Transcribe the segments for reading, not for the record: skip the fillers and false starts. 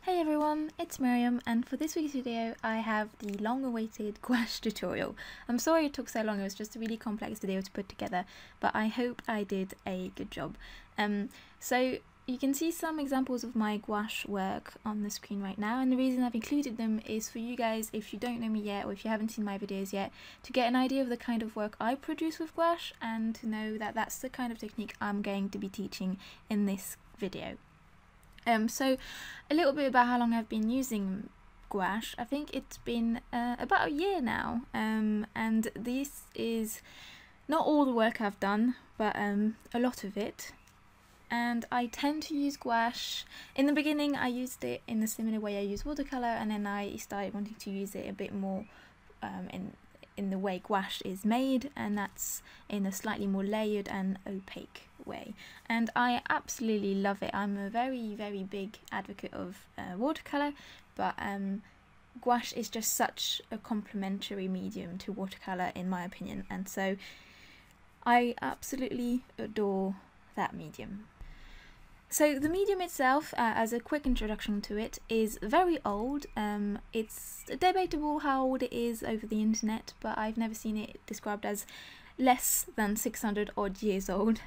Hey everyone, it's Myriam, and for this week's video I have the long-awaited gouache tutorial. I'm sorry it took so long, it was just a really complex video to put together, but I hope I did a good job. So you can see some examples of my gouache work on the screen right now, and the reason I've included them is for you guys, if you don't know me yet or if you haven't seen my videos yet, to get an idea of the kind of work I produce with gouache and to know that that's the kind of technique I'm going to be teaching in this video. So a little bit about how long I've been using gouache. I think it's been about a year now, and this is not all the work I've done, but a lot of it. And I tend to use gouache. In the beginning I used it in a similar way I use watercolour, and then I started wanting to use it a bit more in the way gouache is made, and that's in a slightly more layered and opaque way, and I absolutely love it. I'm a very big advocate of watercolour, but gouache is just such a complementary medium to watercolour in my opinion, and so I absolutely adore that medium. So the medium itself, as a quick introduction to it, is very old. It's debatable how old it is over the internet, but I've never seen it described as less than 600 odd years old.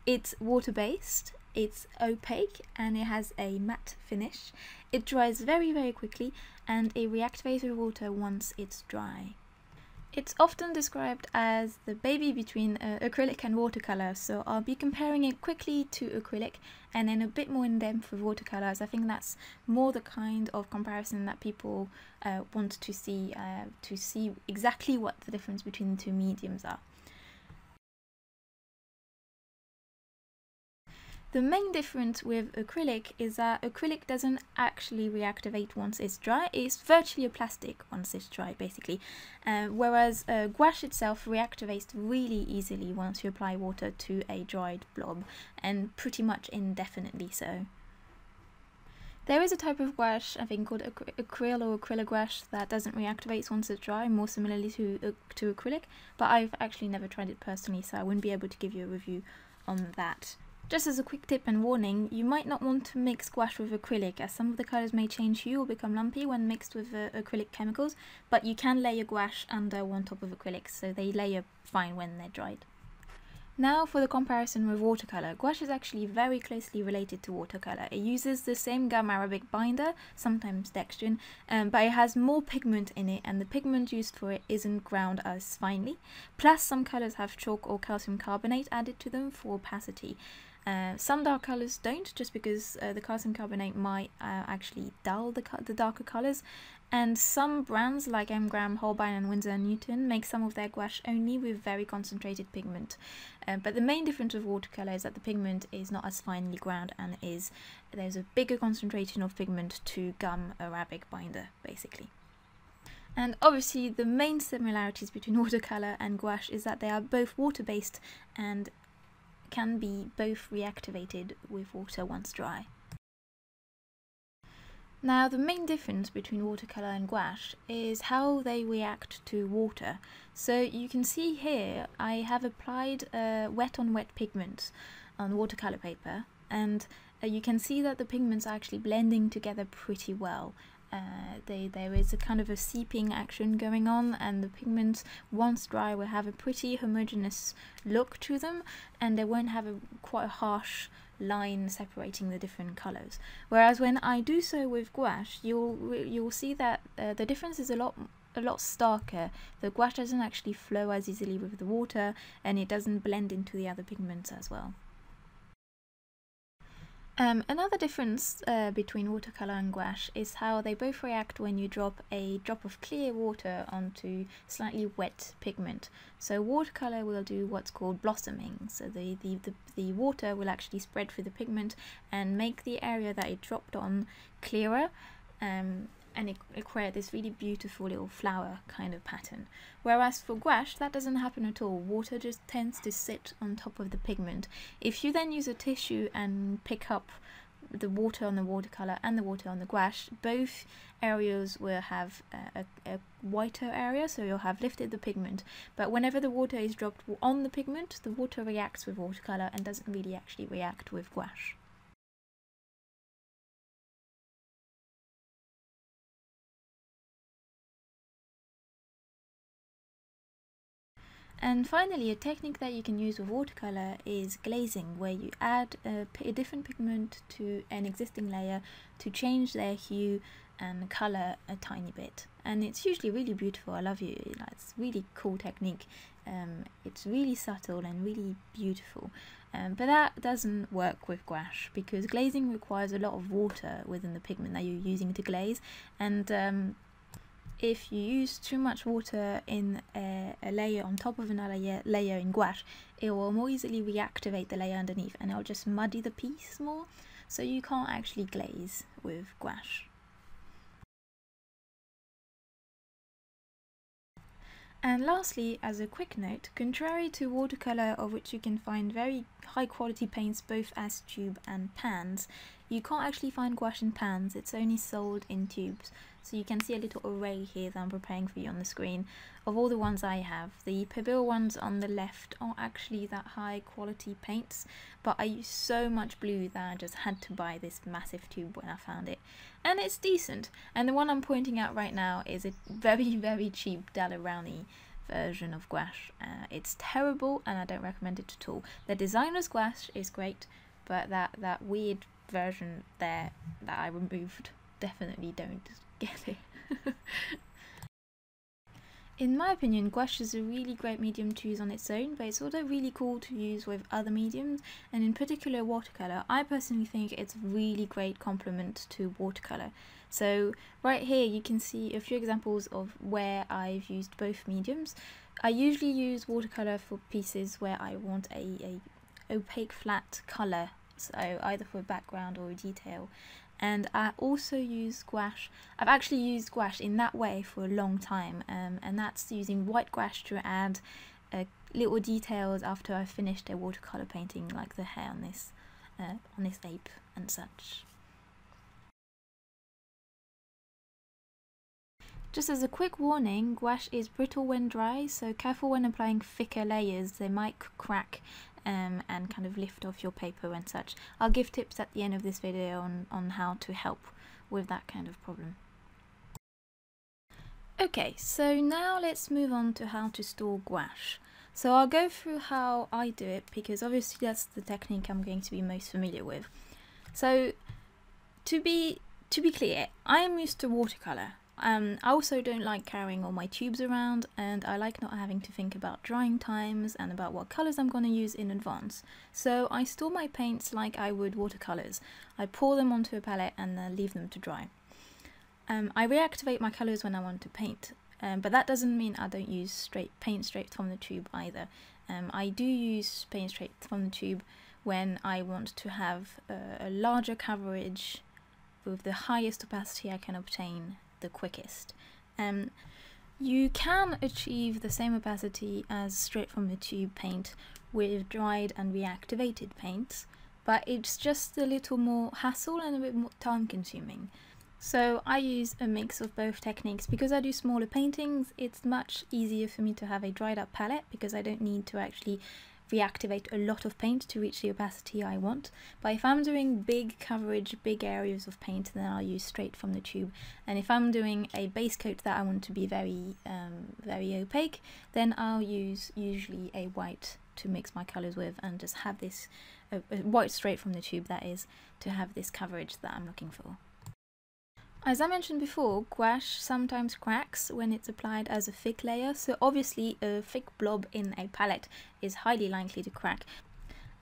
It's water-based, it's opaque, and it has a matte finish. It dries very quickly, and it reactivates with water once it's dry. It's often described as the baby between acrylic and watercolour, so I'll be comparing it quickly to acrylic and then a bit more in depth with watercolour, as I think that's more the kind of comparison that people want to see exactly what the difference between the two mediums are. The main difference with acrylic is that acrylic doesn't actually reactivate once it's dry. It's virtually a plastic once it's dry, basically. Whereas gouache itself reactivates really easily once you apply water to a dried blob, and pretty much indefinitely so. There is a type of gouache, I think called acryl or acrylic gouache, that doesn't reactivate once it's dry, more similarly to acrylic, but I've actually never tried it personally, so I wouldn't be able to give you a review on that. Just as a quick tip and warning, you might not want to mix gouache with acrylic, as some of the colours may change hue or become lumpy when mixed with acrylic chemicals, but you can layer gouache under one top of acrylic, so they layer fine when they're dried. Now for the comparison with watercolour. Gouache is actually very closely related to watercolour. It uses the same gum arabic binder, sometimes dextrin, but it has more pigment in it, and the pigment used for it isn't ground as finely. Plus some colours have chalk or calcium carbonate added to them for opacity. Some dark colours don't, just because the calcium carbonate might actually dull the darker colours, and some brands like M. Graham, Holbein and Winsor & Newton make some of their gouache only with very concentrated pigment. But the main difference with watercolour is that the pigment is not as finely ground, and there's a bigger concentration of pigment to gum arabic binder, basically. And obviously the main similarities between watercolour and gouache is that they are both water-based and can be both reactivated with water once dry. Now the main difference between watercolour and gouache is how they react to water. So you can see here I have applied wet on wet pigments on watercolour paper, and you can see that the pigments are actually blending together pretty well. There is a kind of a seeping action going on, and the pigments once dry will have a pretty homogeneous look to them, and they won't have quite a harsh line separating the different colours. Whereas when I do so with gouache, you'll see that the difference is a lot starker. The gouache doesn't actually flow as easily with the water, and it doesn't blend into the other pigments as well. Another difference between watercolour and gouache is how they both react when you drop a drop of clear water onto slightly wet pigment. So watercolour will do what's called blossoming, so the water will actually spread through the pigment and make the area that it dropped on clearer, and it creates this really beautiful little flower kind of pattern. Whereas for gouache, that doesn't happen at all. Water just tends to sit on top of the pigment. If you then use a tissue and pick up the water on the watercolour and the water on the gouache, both areas will have a whiter area, so you'll have lifted the pigment. But whenever the water is dropped on the pigment, the water reacts with watercolour and doesn't really actually react with gouache. And finally, a technique that you can use with watercolor is glazing, where you add a different pigment to an existing layer to change their hue and color a tiny bit. And it's usually really beautiful. I love it. It's a really cool technique. It's really subtle and really beautiful. But that doesn't work with gouache, because glazing requires a lot of water within the pigment that you're using to glaze, and if you use too much water in a layer on top of another layer in gouache, it will more easily reactivate the layer underneath and it'll just muddy the piece more, so you can't actually glaze with gouache. And lastly, as a quick note, contrary to watercolour, of which you can find very high quality paints both as tube and pans, you can't actually find gouache in pans. It's only sold in tubes. So you can see a little array here that I'm preparing for you on the screen of all the ones I have. The Pebble ones on the left aren't actually that high quality paints, but I use so much blue that I just had to buy this massive tube when I found it. And it's decent. And the one I'm pointing out right now is a very, very cheap Rowney version of gouache. It's terrible and I don't recommend it at all. The designer's gouache is great, but that weird version there that I removed, definitely don't get it. In my opinion, gouache is a really great medium to use on its own, but it's also really cool to use with other mediums, and in particular watercolour. I personally think it's a really great complement to watercolour. So right here you can see a few examples of where I've used both mediums. I usually use watercolour for pieces where I want a opaque flat colour, so either for a background or a detail. And I also use gouache. I've actually used gouache in that way for a long time, and that's using white gouache to add little details after I've finished a watercolour painting, like the hair on this ape and such. Just as a quick warning, gouache is brittle when dry, so careful when applying thicker layers, they might crack and kind of lift off your paper and such. I'll give tips at the end of this video on how to help with that kind of problem. Okay, so now let's move on to how to store gouache. So I'll go through how I do it, because obviously that's the technique I'm going to be most familiar with. So to be clear, I am used to watercolour. I also don't like carrying all my tubes around, and I like not having to think about drying times and about what colours I'm going to use in advance. So I store my paints like I would watercolours. I pour them onto a palette and then leave them to dry. I reactivate my colours when I want to paint, but that doesn't mean I don't use paint straight from the tube either. I do use paint straight from the tube when I want to have a larger coverage with the highest opacity I can obtain the quickest. You can achieve the same opacity as straight from the tube paint with dried and reactivated paints, but it's just a little more hassle and a bit more time consuming. So I use a mix of both techniques. Because I do smaller paintings, it's much easier for me to have a dried up palette, because I don't need to actually reactivate a lot of paint to reach the opacity I want. But if I'm doing big coverage, big areas of paint, then I'll use straight from the tube. And if I'm doing a base coat that I want to be very opaque, then I'll use usually a white to mix my colours with, and just have this white straight from the tube, that is, to have this coverage that I'm looking for. As I mentioned before, gouache sometimes cracks when it's applied as a thick layer, so obviously a thick blob in a palette is highly likely to crack.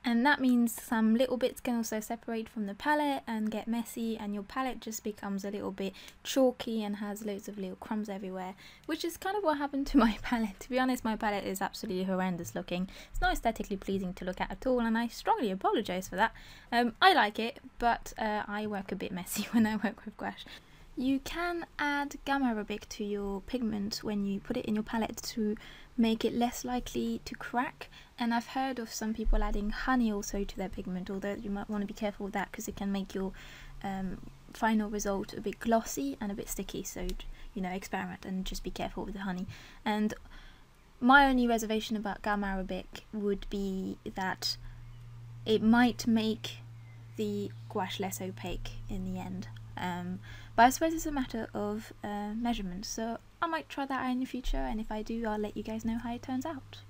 And that means some little bits can also separate from the palette and get messy, and your palette just becomes a little bit chalky and has loads of little crumbs everywhere, which is kind of what happened to my palette. To be honest, my palette is absolutely horrendous looking. It's not aesthetically pleasing to look at all, and I strongly apologise for that. I like it, but I work a bit messy when I work with gouache. You can add gum arabic to your pigment when you put it in your palette to make it less likely to crack, and I've heard of some people adding honey also to their pigment, although you might want to be careful with that, because it can make your final result a bit glossy and a bit sticky. So, you know, experiment and just be careful with the honey. And my only reservation about gum arabic would be that it might make the gouache less opaque in the end. But I suppose it's a matter of measurement, so I might try that out in the future, and if I do, I'll let you guys know how it turns out.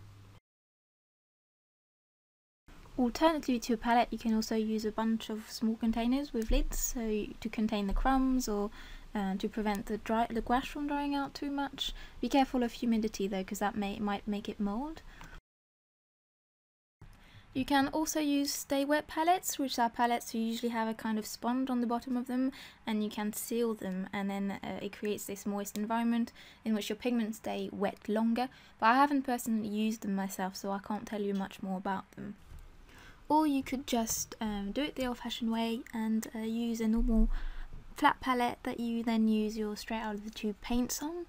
Alternatively to a palette, you can also use a bunch of small containers with lids, so to contain the crumbs or to prevent the gouache from drying out too much. Be careful of humidity though, because that might make it mold. You can also use stay wet palettes, which are palettes who usually have a kind of sponge on the bottom of them, and you can seal them, and then it creates this moist environment in which your pigments stay wet longer. But I haven't personally used them myself, so I can't tell you much more about them. Or you could just do it the old-fashioned way and use a normal flat palette that you then use your straight out of the tube paints on.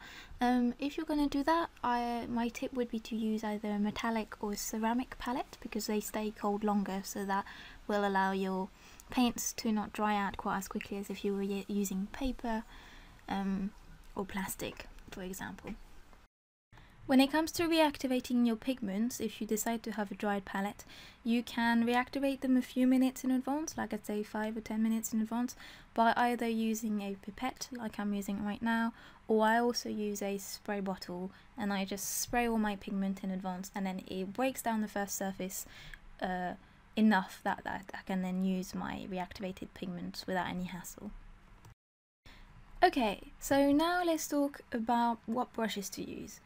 If you're going to do that, my tip would be to use either a metallic or a ceramic palette, because they stay cold longer, so that will allow your paints to not dry out quite as quickly as if you were using paper or plastic, for example. When it comes to reactivating your pigments, if you decide to have a dried palette, you can reactivate them a few minutes in advance, like I'd say 5 or 10 minutes in advance, by either using a pipette, like I'm using right now, or I also use a spray bottle, and I just spray all my pigment in advance, and then it breaks down the first surface enough that I can then use my reactivated pigments without any hassle. Okay, so now let's talk about what brushes to use.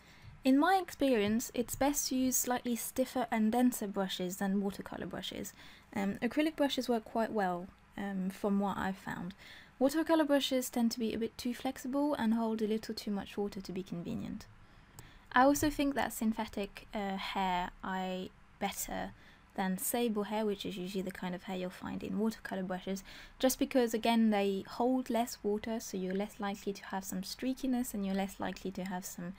In my experience, it's best to use slightly stiffer and denser brushes than watercolour brushes. Acrylic brushes work quite well, from what I've found. Watercolour brushes tend to be a bit too flexible and hold a little too much water to be convenient. I also think that synthetic hair are better than sable hair, which is usually the kind of hair you'll find in watercolour brushes, just because again they hold less water, so you're less likely to have some streakiness and you're less likely to have some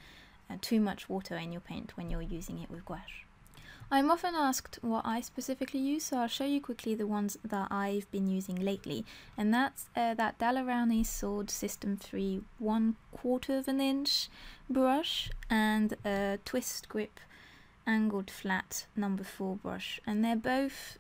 too much water in your paint when you're using it with gouache. I'm often asked what I specifically use, so I'll show you quickly the ones that I've been using lately, and that's that Rowney Sword System 3 1/4 of an inch brush and a Twist Grip Angled Flat number 4 brush, and they're both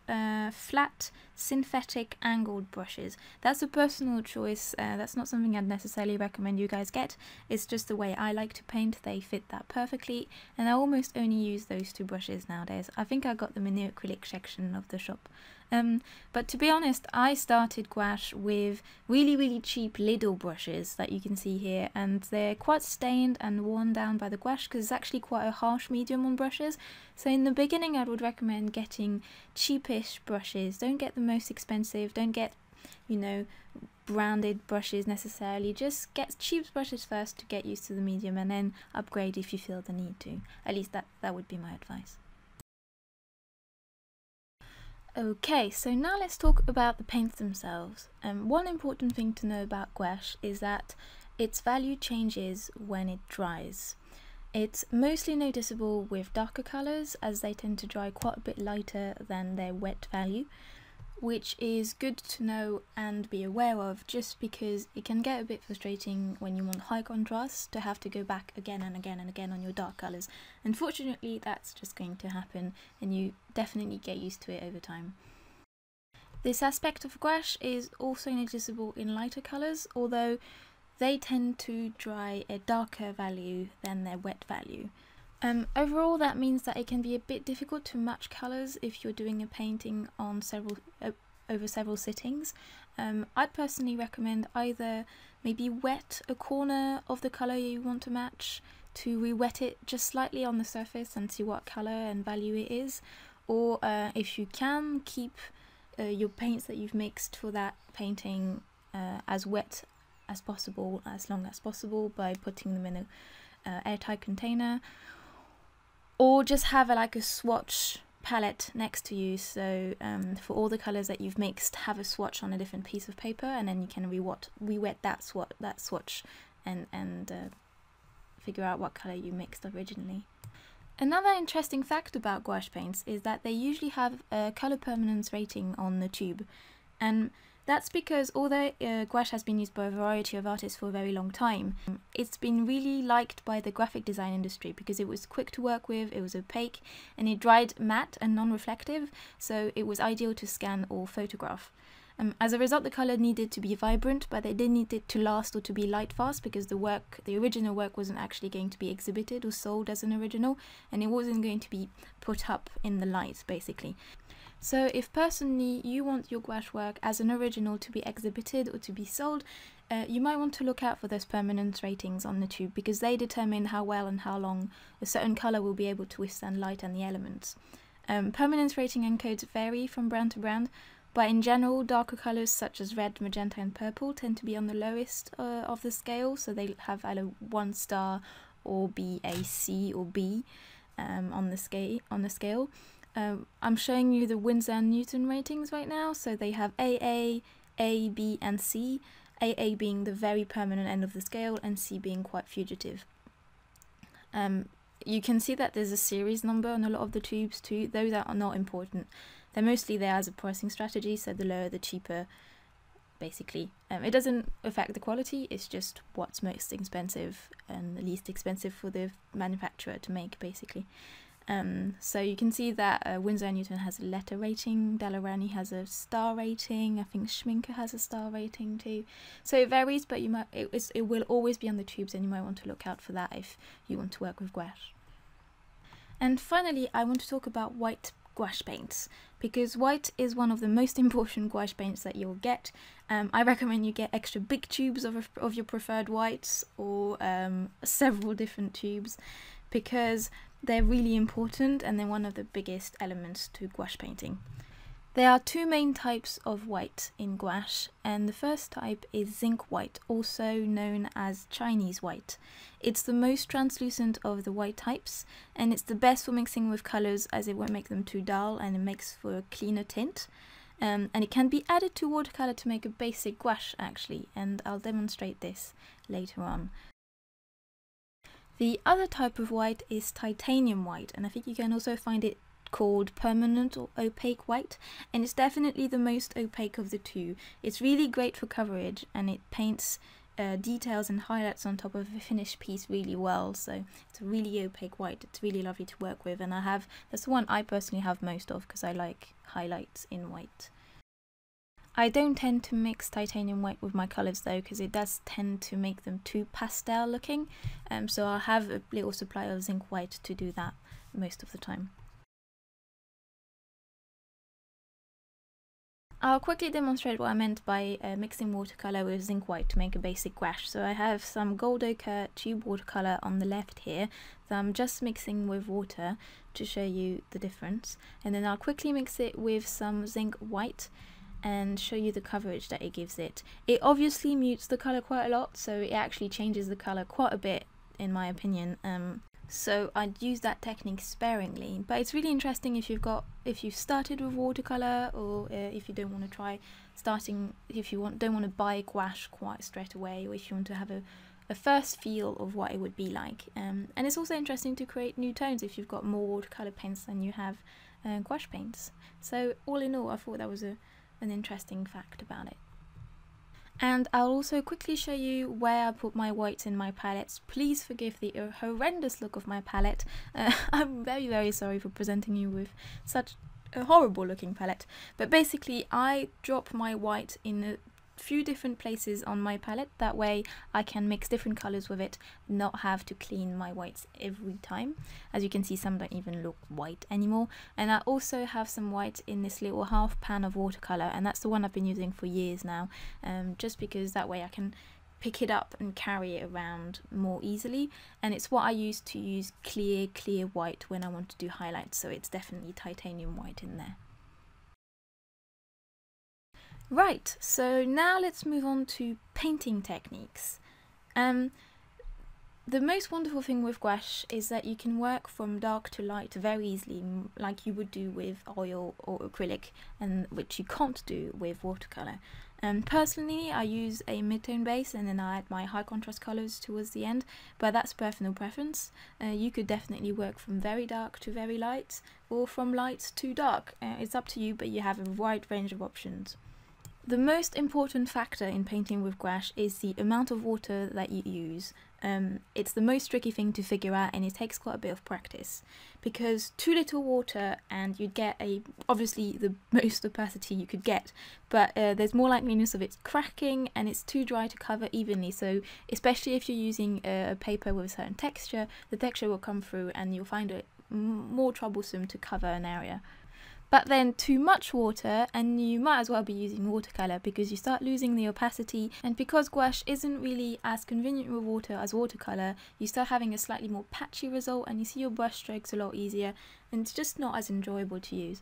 flat synthetic angled brushes. That's a personal choice, that's not something I'd necessarily recommend you guys get. It's just the way I like to paint, they fit that perfectly, and I almost only use those two brushes nowadays. I think I got them in the acrylic section of the shop. But to be honest, I started gouache with really cheap Lidl brushes that you can see here, and they're quite stained and worn down by the gouache because it's actually quite a harsh medium on brushes. So in the beginning I would recommend getting cheapish brushes. Don't get the most expensive, don't get, you know, branded brushes necessarily. Just get cheap brushes first to get used to the medium, and then upgrade if you feel the need to. At least that would be my advice. Okay, so now let's talk about the paints themselves. One important thing to know about gouache is that its value changes when it dries. It's mostly noticeable with darker colours, as they tend to dry quite a bit lighter than their wet value, which is good to know and be aware of, just because it can get a bit frustrating when you want high contrast to have to go back again and again and again on your dark colours. Unfortunately, that's just going to happen, and you definitely get used to it over time. This aspect of gouache is also noticeable in lighter colours, although they tend to dry a darker value than their wet value. Overall, that means that it can be a bit difficult to match colours if you're doing a painting on over several sittings. I'd personally recommend either maybe wet a corner of the colour you want to match to re-wet it just slightly on the surface and see what colour and value it is, or if you can, keep your paints that you've mixed for that painting as wet as possible, as long as possible, by putting them in a airtight container. Or just have like a swatch palette next to you, so for all the colours that you've mixed, have a swatch on a different piece of paper, and then you can re-wet that swatch and figure out what colour you mixed originally. Another interesting fact about gouache paints is that they usually have a colour permanence rating on the tube, and that's because although gouache has been used by a variety of artists for a very long time, it's been really liked by the graphic design industry because it was quick to work with, it was opaque, and it dried matte and non-reflective, so it was ideal to scan or photograph. As a result, the colour needed to be vibrant, but they didn't need it to last or to be light fast, because the original work wasn't actually going to be exhibited or sold as an original, and it wasn't going to be put up in the light, basically. So if personally you want your gouache work as an original to be exhibited or to be sold, you might want to look out for those permanence ratings on the tube, because they determine how well and how long a certain colour will be able to withstand light and the elements. Permanence rating and codes vary from brand to brand, but in general darker colours such as red, magenta and purple tend to be on the lowest of the scale, so they have either 1 star or be a C or B on the scale. I'm showing you the Winsor and Newton ratings right now, so they have AA, A, B and C, AA being the very permanent end of the scale and C being quite fugitive. You can see that there's a series number on a lot of the tubes too. Those are not important. They're mostly there as a pricing strategy, so the lower the cheaper, basically. It doesn't affect the quality, it's just what's most expensive and the least expensive for the manufacturer to make, basically. So you can see that Winsor & Newton has a letter rating, Rowney has a star rating, I think Schminke has a star rating too. So it varies, but it will always be on the tubes, and you might want to look out for that if you want to work with gouache. And finally, I want to talk about white gouache paints, because white is one of the most important gouache paints that you'll get. I recommend you get extra big tubes of your preferred whites, or several different tubes, because they're really important and they're one of the biggest elements to gouache painting. There are 2 main types of white in gouache, and the first type is zinc white, also known as Chinese white. It's the most translucent of the white types, and it's the best for mixing with colours as it won't make them too dull and it makes for a cleaner tint. And it can be added to watercolour to make a basic gouache actually, and I'll demonstrate this later on. The other type of white is titanium white, and I think you can also find it called permanent or opaque white, and it's definitely the most opaque of the two. It's really great for coverage, and it paints details and highlights on top of a finished piece really well, so it's a really opaque white. It's really lovely to work with, and that's the one I personally have most of because I like highlights in white. I don't tend to mix titanium white with my colours though, because it does tend to make them too pastel looking, so I'll have a little supply of zinc white to do that most of the time. I'll quickly demonstrate what I meant by mixing watercolour with zinc white to make a basic gouache. So I have some gold ochre tube watercolour on the left here that I'm just mixing with water to show you the difference, and then I'll quickly mix it with some zinc white and show you the coverage that it gives it. It obviously mutes the colour quite a lot, so it actually changes the colour quite a bit in my opinion. So I'd use that technique sparingly, but it's really interesting if you've started with watercolour, or if you don't want to try starting, if you don't want to buy gouache quite straight away, or if you want to have a first feel of what it would be like. And it's also interesting to create new tones if you've got more watercolour paints than you have gouache paints. So all in all, I thought that was an interesting fact about it. And I'll also quickly show you where I put my whites in my palettes. Please forgive the horrendous look of my palette. I'm very, very sorry for presenting you with such a horrible looking palette. But basically I drop my white in a few different places on my palette. That way I can mix different colours with it, not have to clean my whites every time. As you can see, some don't even look white anymore. And I also have some white in this little half pan of watercolour, and that's the one I've been using for years now, just because that way I can pick it up and carry it around more easily, and it's what I use to use clear white when I want to do highlights, so it's definitely titanium white in there. Right, so now let's move on to painting techniques. The most wonderful thing with gouache is that you can work from dark to light very easily, like you would do with oil or acrylic, and which you can't do with watercolour. Personally, I use a mid-tone base and then I add my high contrast colours towards the end, but that's personal preference. You could definitely work from very dark to very light, or from light to dark. It's up to you, but you have a wide range of options. The most important factor in painting with gouache is the amount of water that you use. It's the most tricky thing to figure out, and it takes quite a bit of practice, because too little water and you'd get obviously the most opacity you could get, but there's more likeliness of it cracking, and it's too dry to cover evenly. So especially if you're using a paper with a certain texture, the texture will come through and you'll find it more troublesome to cover an area. But then too much water and you might as well be using watercolour, because you start losing the opacity, and because gouache isn't really as convenient with water as watercolour, you start having a slightly more patchy result and you see your brush strokes a lot easier, and it's just not as enjoyable to use.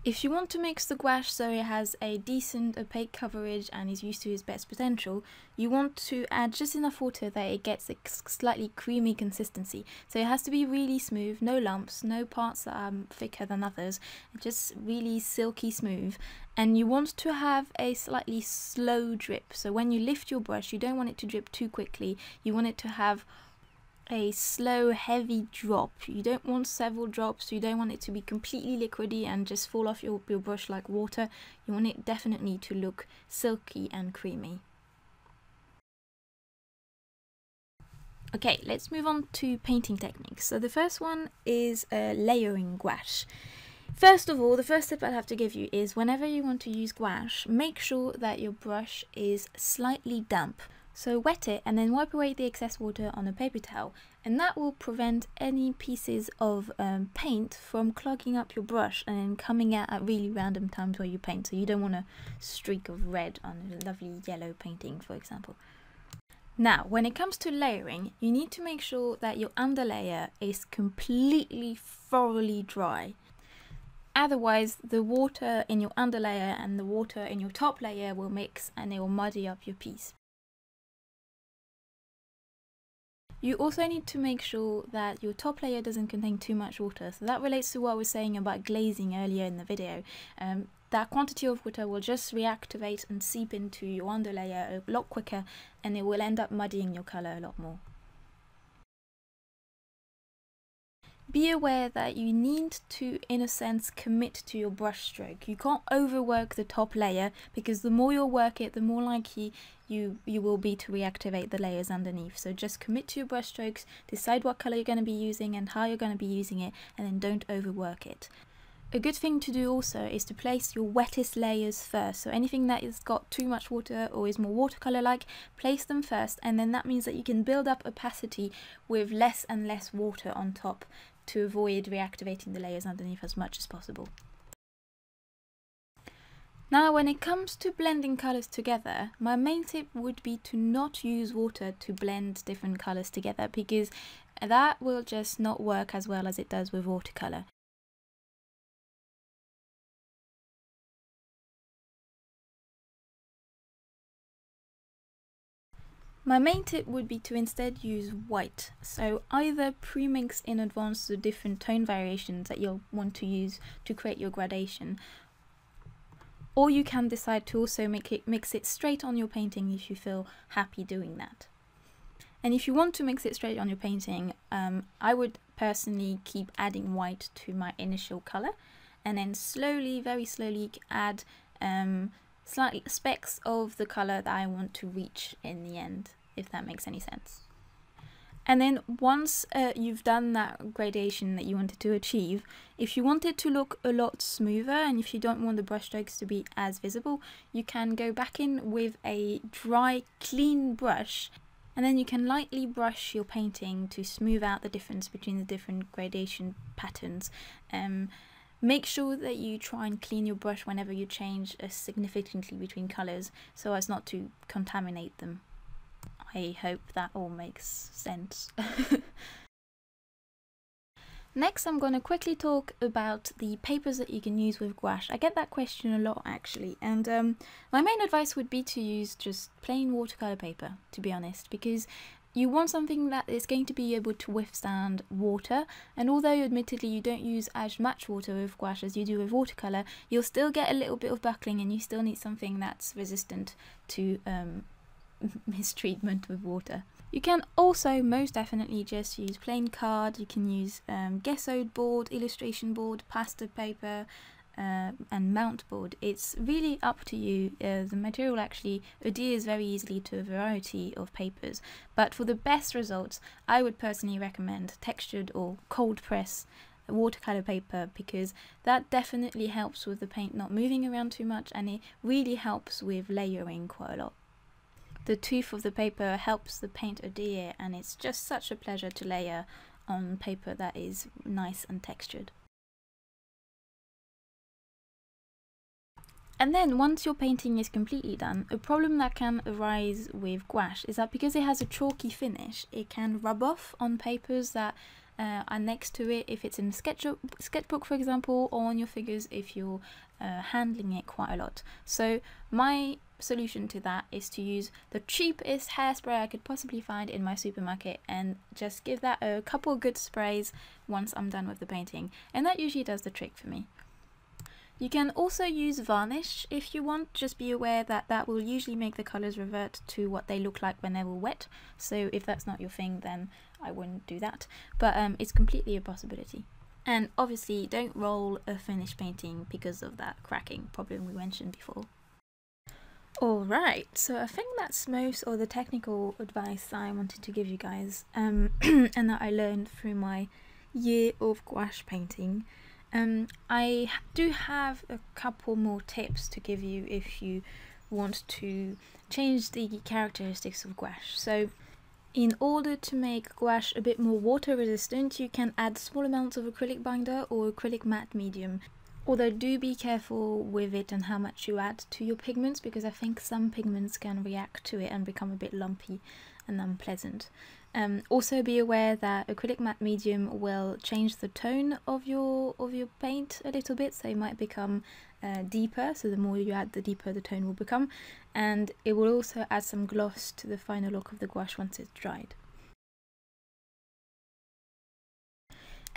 If you want to mix the gouache so it has a decent opaque coverage and is used to its best potential, you want to add just enough water that it gets a slightly creamy consistency. So it has to be really smooth, no lumps, no parts that are thicker than others, just really silky smooth. And you want to have a slightly slow drip. So when you lift your brush, you don't want it to drip too quickly. You want it to have a slow, heavy drop. You don't want several drops. You don't want it to be completely liquidy and just fall off your brush like water. You want it definitely to look silky and creamy. Okay, let's move on to painting techniques. So the first one is layering gouache. First of all, the first tip I'll have to give you is whenever you want to use gouache, make sure that your brush is slightly damp. So wet it and then wipe away the excess water on a paper towel, and that will prevent any pieces of paint from clogging up your brush and then coming out at really random times where you paint. So you don't want a streak of red on a lovely yellow painting, for example. Now, when it comes to layering, you need to make sure that your underlayer is completely thoroughly dry. Otherwise, the water in your underlayer and the water in your top layer will mix and it will muddy up your piece. You also need to make sure that your top layer doesn't contain too much water. So that relates to what I was saying about glazing earlier in the video. That quantity of water will just reactivate and seep into your underlayer a lot quicker, and it will end up muddying your colour a lot more. Be aware that you need to, in a sense, commit to your brush stroke. You can't overwork the top layer, because the more you'll work it, the more likely you will be to reactivate the layers underneath. So just commit to your brush strokes, decide what colour you're going to be using and how you're going to be using it, and then don't overwork it. A good thing to do also is to place your wettest layers first. So anything that has got too much water or is more watercolour like, place them first, and then that means that you can build up opacity with less and less water on top to avoid reactivating the layers underneath as much as possible. Now, when it comes to blending colours together, my main tip would be to not use water to blend different colours together, because that will just not work as well as it does with watercolour. My main tip would be to instead use white. So either pre-mix in advance the different tone variations that you'll want to use to create your gradation, or you can decide to also mix it straight on your painting if you feel happy doing that. And if you want to mix it straight on your painting, I would personally keep adding white to my initial colour, and then slowly, very slowly add slightly specks of the colour that I want to reach in the end, if that makes any sense. And then once you've done that gradation that you wanted to achieve, if you want it to look a lot smoother and if you don't want the brush strokes to be as visible, you can go back in with a dry, clean brush, and then you can lightly brush your painting to smooth out the difference between the different gradation patterns. Make sure that you try and clean your brush whenever you change significantly between colours, so as not to contaminate them. I hope that all makes sense. Next, I'm going to quickly talk about the papers that you can use with gouache. I get that question a lot actually, and my main advice would be to use just plain watercolour paper, to be honest, because you want something that is going to be able to withstand water, and although admittedly you don't use as much water with gouache as you do with watercolour, you'll still get a little bit of buckling and you still need something that's resistant to mistreatment with water. You can also most definitely just use plain card. You can use gessoed board, illustration board, pasta paper, and mount board. It's really up to you. The material actually adheres very easily to a variety of papers, but for the best results I would personally recommend textured or cold press watercolor paper, because that definitely helps with the paint not moving around too much, and it really helps with layering quite a lot. the tooth of the paper helps the paint adhere, and it's just such a pleasure to layer on paper that is nice and textured. And then once your painting is completely done, a problem that can arise with gouache is that because it has a chalky finish, it can rub off on papers that are next to it if it's in a sketchbook, for example, or on your figures if you're handling it quite a lot. So my solution to that is to use the cheapest hairspray I could possibly find in my supermarket and just give that a couple of good sprays once I'm done with the painting, and that usually does the trick for me. You can also use varnish if you want, just be aware that that will usually make the colours revert to what they look like when they were wet, so if that's not your thing then I wouldn't do that, but it's completely a possibility. And obviously don't roll a finished painting because of that cracking problem we mentioned before. Alright, so I think that's most of the technical advice I wanted to give you guys, and that I learned through my year of gouache painting. I do have a couple more tips to give you if you want to change the characteristics of gouache. So in order to make gouache a bit more water resistant, you can add small amounts of acrylic binder or acrylic matte medium. Although do be careful with it and how much you add to your pigments, because I think some pigments can react to it and become a bit lumpy and unpleasant. Also be aware that acrylic matte medium will change the tone of your paint a little bit, so it might become deeper, so the more you add the deeper the tone will become, and it will also add some gloss to the final look of the gouache once it's dried.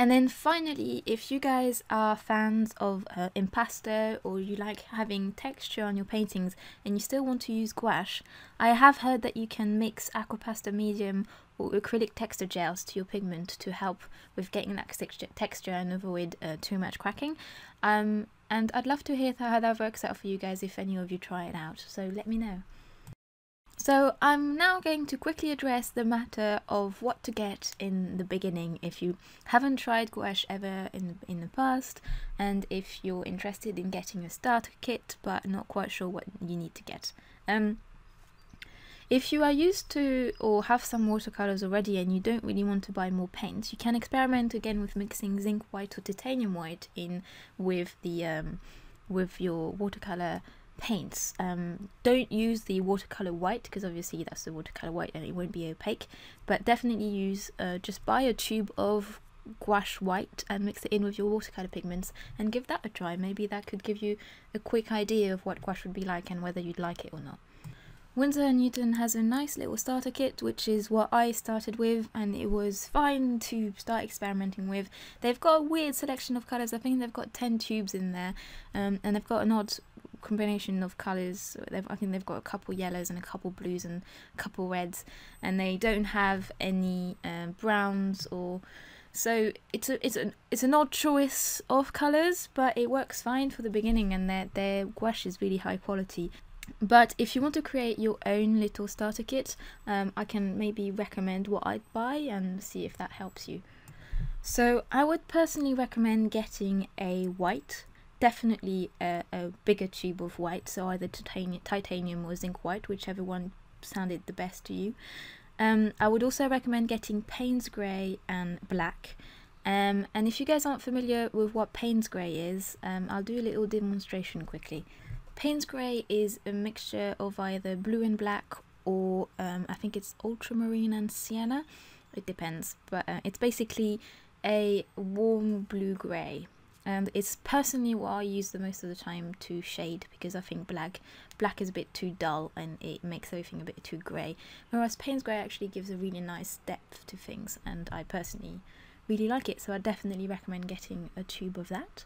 And then finally, if you guys are fans of impasto, or you like having texture on your paintings and you still want to use gouache, I have heard that you can mix aquapasta medium or acrylic texture gels to your pigment to help with getting that texture and avoid too much cracking. And I'd love to hear how that works out for you guys if any of you try it out, so let me know. So I'm now going to quickly address the matter of what to get in the beginning if you haven't tried gouache ever in the past, and if you're interested in getting a starter kit but not quite sure what you need to get. If you are used to or have some watercolors already and you don't really want to buy more paints, you can experiment again with mixing zinc white or titanium white in with the with your watercolor paints. Don't use the watercolor white because obviously that's the watercolor white and it won't be opaque, but definitely use just buy a tube of gouache white and mix it in with your watercolor pigments and give that a try. Maybe that could give you a quick idea of what gouache would be like and whether you'd like it or not. Winsor & Newton has a nice little starter kit, which is what I started with, and it was fine to start experimenting with. They've got a weird selection of colours. I think they've got 10 tubes in there, and they've got an odd combination of colours. I think they've got a couple yellows and a couple blues and a couple reds, and they don't have any browns or... So it's an odd choice of colours, but it works fine for the beginning, and their gouache is really high quality. But if you want to create your own little starter kit, I can maybe recommend what I'd buy and see if that helps you. So I would personally recommend getting a white, definitely a bigger tube of white, so either titanium or zinc white, whichever one sounded the best to you. I would also recommend getting Payne's Grey and black. And if you guys aren't familiar with what Payne's Grey is, I'll do a little demonstration quickly. Payne's Grey is a mixture of either blue and black or I think it's ultramarine and sienna. It depends, but it's basically a warm blue-grey. And it's personally what I use the most of the time to shade, because I think black is a bit too dull and it makes everything a bit too grey. Whereas Payne's Grey actually gives a really nice depth to things, and I personally really like it, so I definitely recommend getting a tube of that.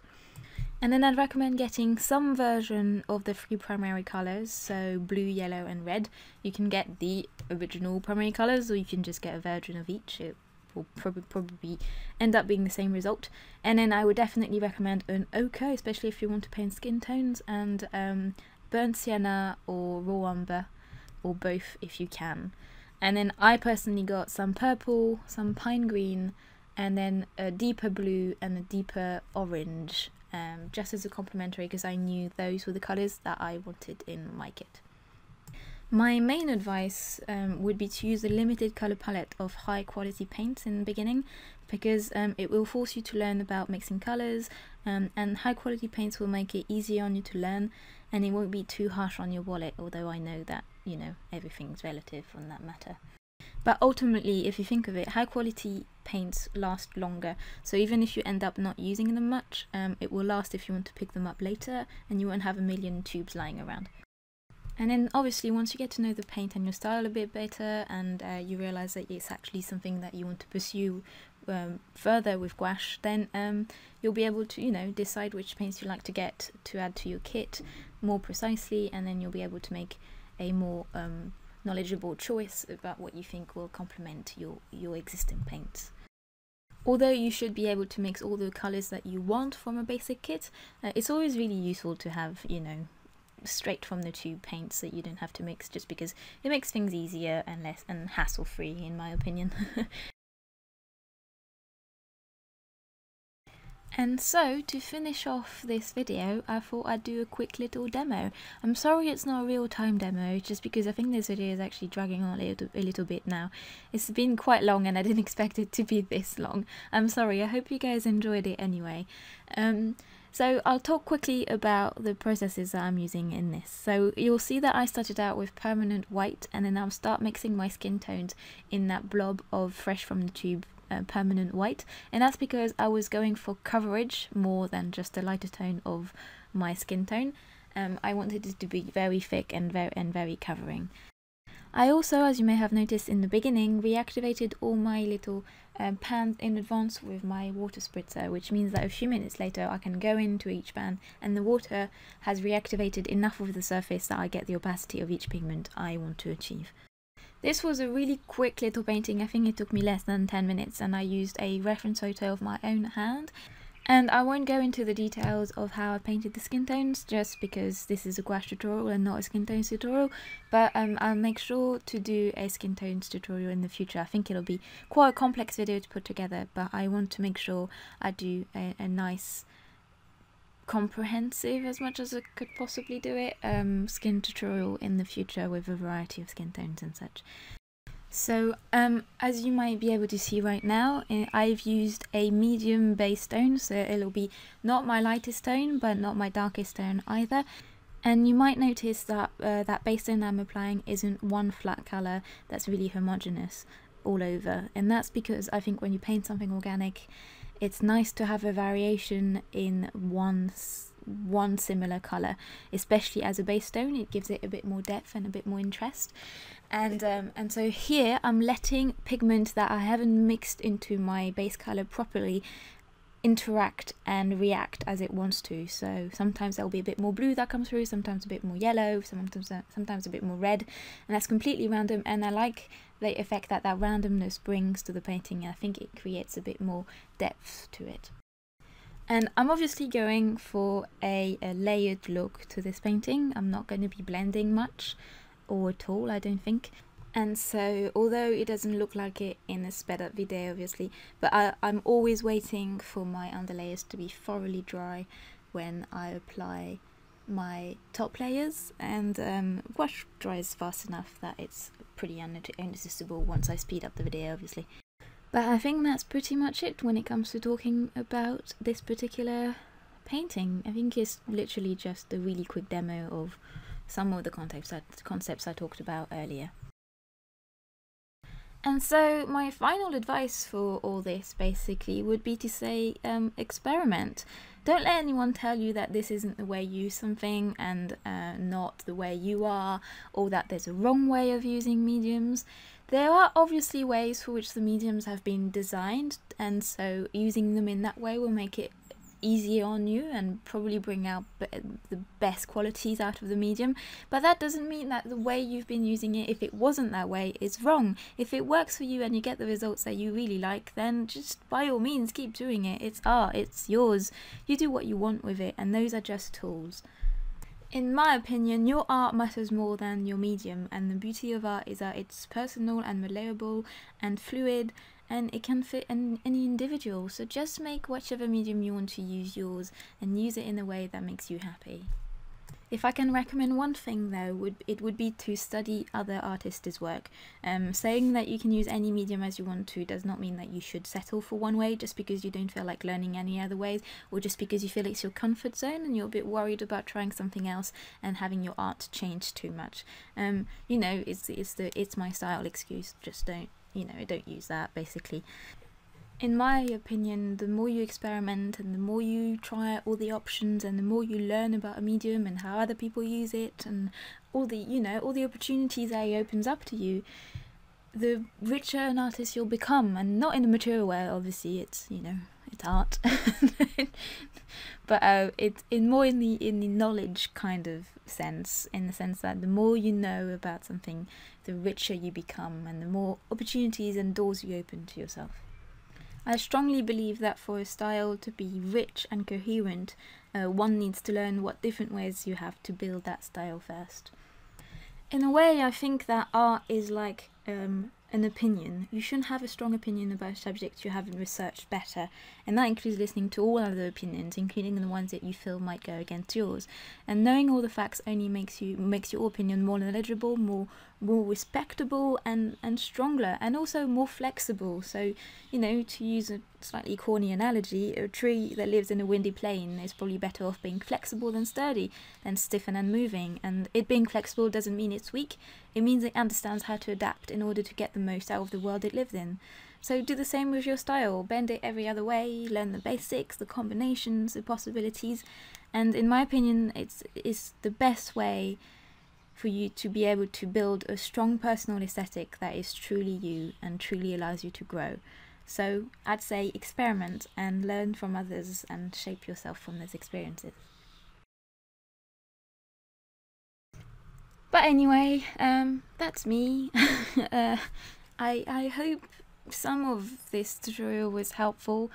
And then I'd recommend getting some version of the 3 primary colours, so blue, yellow and red. You can get the original primary colours, or you can just get a version of each. It will probably end up being the same result. And then I would definitely recommend an ochre, especially if you want to paint skin tones, and burnt sienna or raw umber, or both if you can. And then I personally got some purple, some pine green, and then a deeper blue and a deeper orange. Just as a complimentary, because I knew those were the colours that I wanted in my kit. My main advice would be to use a limited colour palette of high quality paints in the beginning, because it will force you to learn about mixing colours, and high quality paints will make it easier on you to learn, and it won't be too harsh on your wallet, although I know that, you know, everything's relative on that matter. But ultimately, if you think of it, high quality paints last longer, so even if you end up not using them much, it will last if you want to pick them up later, and you won't have a million tubes lying around. And then obviously once you get to know the paint and your style a bit better, and you realise that it's actually something that you want to pursue further with gouache, then you'll be able to, you know, decide which paints you like to get to add to your kit more precisely, and then you'll be able to make a more knowledgeable choice about what you think will complement your existing paints. Although you should be able to mix all the colours that you want from a basic kit, it's always really useful to have, you know, straight from the tube paints that you don't have to mix, just because it makes things easier and less and hassle free, in my opinion. And so, to finish off this video, I thought I'd do a quick little demo. I'm sorry it's not a real-time demo, just because I think this video is actually dragging on a little bit now. It's been quite long and I didn't expect it to be this long. I'm sorry, I hope you guys enjoyed it anyway. So I'll talk quickly about the processes that I'm using in this. So you'll see that I started out with permanent white, and then I'll start mixing my skin tones in that blob of fresh from the tube permanent white, and that's because I was going for coverage more than just a lighter tone of my skin tone. I wanted it to be very thick and very covering. I also, as you may have noticed in the beginning, reactivated all my little pans in advance with my water spritzer, which means that a few minutes later I can go into each pan and the water has reactivated enough of the surface that I get the opacity of each pigment I want to achieve. This was a really quick little painting. I think it took me less than 10 minutes, and I used a reference photo of my own hand. And I won't go into the details of how I painted the skin tones, just because this is a gouache tutorial and not a skin tones tutorial, but I'll make sure to do a skin tones tutorial in the future. I think it'll be quite a complex video to put together, but I want to make sure I do a nice, comprehensive, as much as I could possibly do it, skin tutorial in the future with a variety of skin tones and such. So as you might be able to see right now, I've used a medium base tone, so it'll be not my lightest tone but not my darkest tone either. And you might notice that that base tone I'm applying isn't one flat colour that's really homogeneous all over, and that's because I think when you paint something organic, it's nice to have a variation in one similar colour, especially as a base tone. It gives it a bit more depth and a bit more interest. And so here I'm letting pigment that I haven't mixed into my base colour properly interact and react as it wants to. So sometimes there'll be a bit more blue that comes through, sometimes a bit more yellow, sometimes a bit more red, and that's completely random, and I like the effect that that randomness brings to the painting. I think it creates a bit more depth to it. And I'm obviously going for a layered look to this painting. I'm not going to be blending much or at all, I don't think. And so, although it doesn't look like it in a sped up video obviously, but I'm always waiting for my underlayers to be thoroughly dry when I apply my top layers, and gouache dries fast enough that it's pretty unnoticeable once I speed up the video obviously. But I think that's pretty much it when it comes to talking about this particular painting. I think it's literally just a really quick demo of some of the concepts I talked about earlier. And so my final advice for all this basically would be to say experiment. Don't let anyone tell you that this isn't the way you use something and not the way you are, or that there's a wrong way of using mediums. There are obviously ways for which the mediums have been designed, and so using them in that way will make it easier on you and probably bring out the best qualities out of the medium, but that doesn't mean that the way you've been using it, if it wasn't that way, is wrong. If it works for you and you get the results that you really like, then just by all means keep doing it. It's art, it's yours, you do what you want with it, and those are just tools. In my opinion, your art matters more than your medium, and the beauty of art is that it's personal and malleable and fluid, and it can fit any individual. So just make whichever medium you want to use yours and use it in a way that makes you happy. If I can recommend one thing though, it would be to study other artists' work. Saying that you can use any medium as you want to does not mean that you should settle for one way just because you don't feel like learning any other ways, or just because you feel it's your comfort zone and you're a bit worried about trying something else and having your art change too much. You know, it's my style excuse. Just don't use that, basically. In my opinion, the more you experiment and the more you try all the options and the more you learn about a medium and how other people use it and all the opportunities that it opens up to you, the richer an artist you'll become. And not in a material way, obviously, it's art. But it's in the knowledge kind of sense, in the sense that the more you know about something, the richer you become and the more opportunities and doors you open to yourself. I strongly believe that for a style to be rich and coherent, one needs to learn what different ways you have to build that style first. In a way, I think that art is like an opinion. You shouldn't have a strong opinion about a subject you haven't researched better, and that includes listening to all other opinions, including the ones that you feel might go against yours. And knowing all the facts only makes your opinion more knowledgeable, more respectable, and stronger, and also more flexible. So, to use a slightly corny analogy, a tree that lives in a windy plain is probably better off being flexible than sturdy, than stiff and unmoving. And it being flexible doesn't mean it's weak. It means it understands how to adapt in order to get the most out of the world it lives in. So do the same with your style. Bend it every other way, learn the basics, the combinations, the possibilities, and in my opinion, it's the best way for you to be able to build a strong personal aesthetic that is truly you and truly allows you to grow. So I'd say experiment and learn from others and shape yourself from those experiences. But anyway, that's me. I hope some of this tutorial was helpful.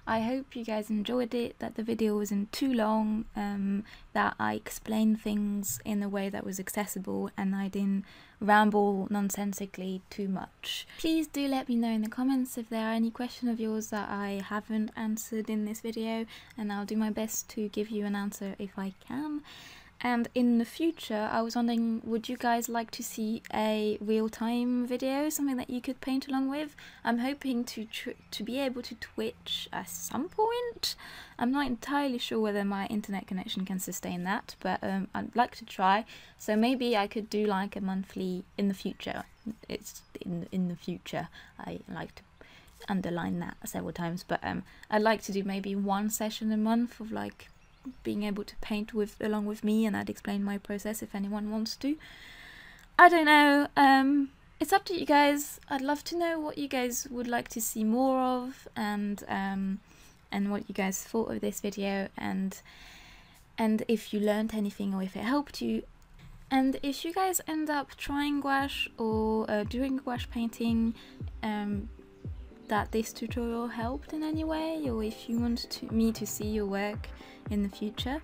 I hope you guys enjoyed it, that the video wasn't too long, that I explained things in a way that was accessible and I didn't ramble nonsensically too much. Please do let me know in the comments if there are any questions of yours that I haven't answered in this video, and I'll do my best to give you an answer if I can. And in the future, I was wondering, would you guys like to see a real-time video, something that you could paint along with? I'm hoping to be able to Twitch at some point. I'm not entirely sure whether my internet connection can sustain that, but I'd like to try. So maybe I could do like a monthly in the future. It's in the future. I like to underline that several times, but I'd like to do maybe one session a month of like being able to paint along with me, and I'd explain my process if anyone wants to. I don't know, it's up to you guys. I'd love to know what you guys would like to see more of, and what you guys thought of this video, and if you learned anything or if it helped you. And if you guys end up trying gouache or doing gouache painting, that this tutorial helped in any way, or if you want me to see your work in the future,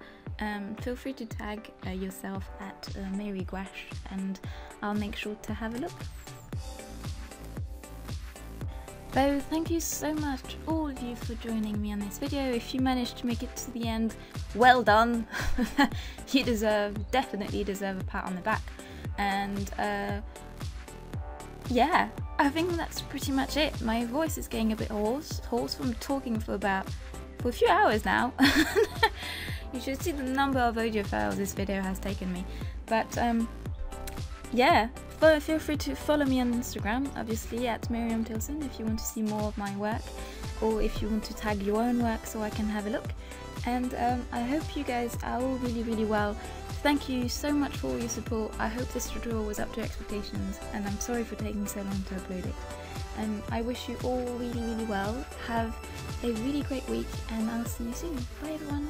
feel free to tag yourself at Gouache, and I'll make sure to have a look. So thank you so much all of you for joining me on this video. If you managed to make it to the end, well done. You definitely deserve a pat on the back. And yeah, I think that's pretty much it. My voice is getting a bit hoarse from talking for a few hours now. You should see the number of audio files this video has taken me. But yeah, feel free to follow me on Instagram, obviously at Myriam Tillson, if you want to see more of my work, or if you want to tag your own work so I can have a look. And I hope you guys are all really well. Thank you so much for all your support. I hope this tutorial was up to expectations, and I'm sorry for taking so long to upload it. I wish you all really well. Have a really great week, and I'll see you soon. Bye everyone.